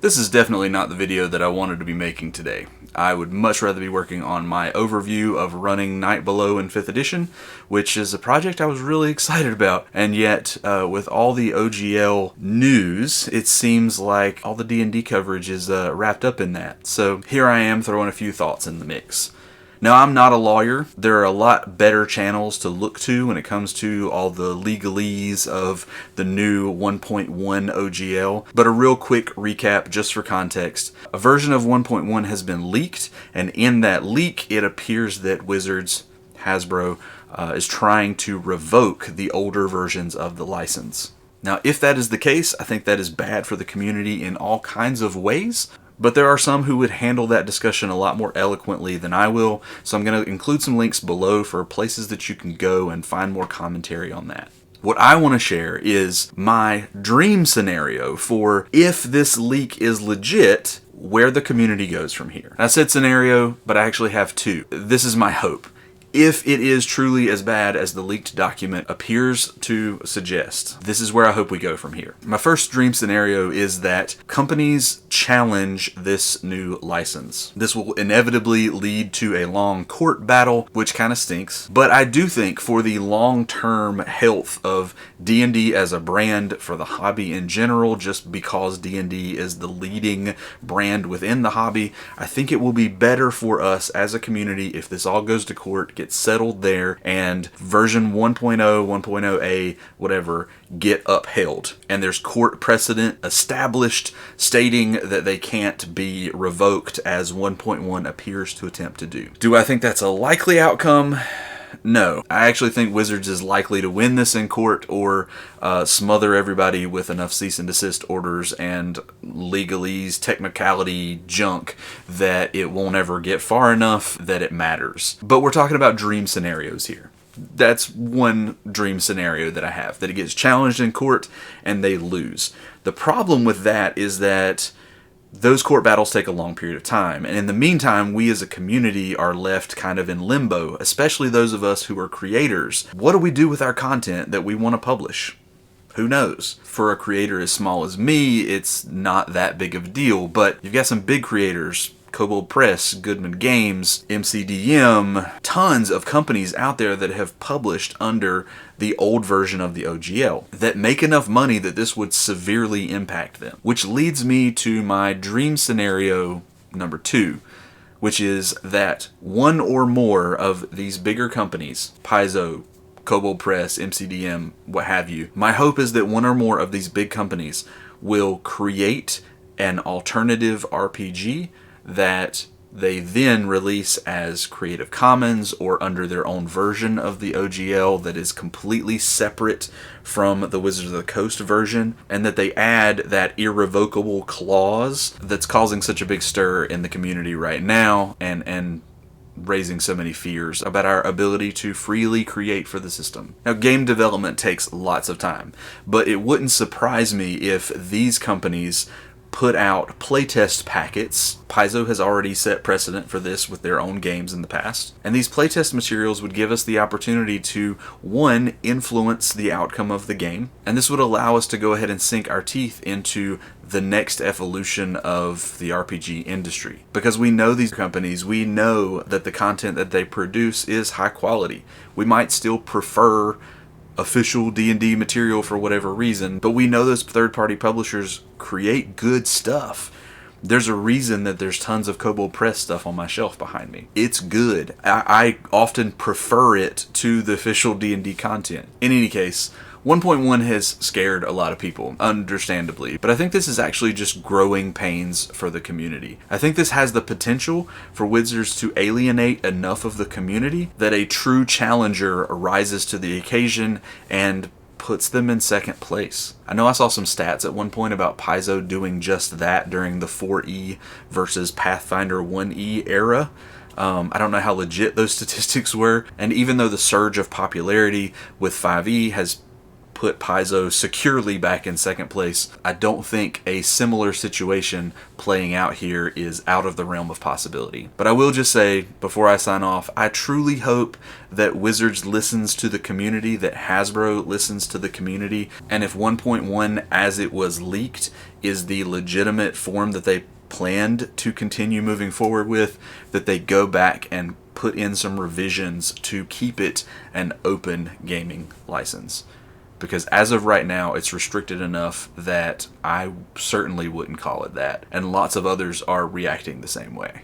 This is definitely not the video that I wanted to be making today. I would much rather be working on my overview of running Night Below in 5th edition, which is a project I was really excited about. And yet, with all the OGL news, it seems like all the D&D coverage is wrapped up in that. So here I am throwing a few thoughts in the mix. Now, I'm not a lawyer. There are a lot better channels to look to when it comes to all the legalese of the new 1.1 OGL. But a real quick recap, just for context. A version of 1.1 has been leaked, and in that leak, it appears that Wizards, Hasbro, is trying to revoke the older versions of the license. Now, if that is the case, I think that is bad for the community in all kinds of ways. But there are some who would handle that discussion a lot more eloquently than I will, so I'm going to include some links below for places that you can go and find more commentary on that. What I want to share is my dream scenario for if this leak is legit, where the community goes from here. I said scenario, but I actually have two. This is my hope. If it is truly as bad as the leaked document appears to suggest, this is where I hope we go from here. My first dream scenario is that companies challenge this new license. This will inevitably lead to a long court battle, which kind of stinks. But I do think for the long-term health of D&D as a brand, for the hobby in general, just because D&D is the leading brand within the hobby, I think it will be better for us as a community if this all goes to court, gets settled there, and version 1.0, 1.0a, whatever, get upheld. And there's court precedent established stating that they can't be revoked, as 1.1 appears to attempt to do. Do I think that's a likely outcome? No. I actually think Wizards is likely to win this in court or smother everybody with enough cease and desist orders and legalese, technicality junk that it won't ever get far enough that it matters. But we're talking about dream scenarios here. That's one dream scenario that I have, that it gets challenged in court and they lose. The problem with that is that those court battles take a long period of time, and in the meantime, we as a community are left kind of in limbo, especially those of us who are creators. What do we do with our content that we want to publish? Who knows? For a creator as small as me, it's not that big of a deal, but you've got some big creators, Kobold Press, Goodman Games, MCDM, tons of companies out there that have published under the old version of the OGL that make enough money that this would severely impact them. Which leads me to my dream scenario number 2, which is that one or more of these bigger companies, Paizo, Kobold Press, MCDM, what have you, my hope is that one or more of these big companies will create an alternative RPG that they then release as Creative Commons or under their own version of the OGL that is completely separate from the Wizards of the Coast version, and that they add that irrevocable clause that's causing such a big stir in the community right now and raising so many fears about our ability to freely create for the system. Now, game development takes lots of time, but it wouldn't surprise me if these companies put out playtest packets. Paizo has already set precedent for this with their own games in the past. And these playtest materials would give us the opportunity to, one, influence the outcome of the game. And this would allow us to go ahead and sink our teeth into the next evolution of the RPG industry. Because we know these companies, we know that the content that they produce is high quality. We might still prefer official D&D material for whatever reason, but we know those third-party publishers create good stuff. There's a reason that there's tons of Kobold Press stuff on my shelf behind me. It's good. I often prefer it to the official D&D content. In any case, 1.1 has scared a lot of people, understandably, but I think this is actually just growing pains for the community. I think this has the potential for Wizards to alienate enough of the community that a true challenger rises to the occasion and puts them in second place. I know I saw some stats at one point about Paizo doing just that during the 4E versus Pathfinder 1E era. I don't know how legit those statistics were, and even though the surge of popularity with 5E has put Paizo securely back in second place. I don't think a similar situation playing out here is out of the realm of possibility. But I will just say, before I sign off, I truly hope that Wizards listens to the community, that Hasbro listens to the community, and if 1.1 as it was leaked is the legitimate form that they planned to continue moving forward with, that they go back and put in some revisions to keep it an open gaming license. Because as of right now, it's restricted enough that I certainly wouldn't call it that. And lots of others are reacting the same way.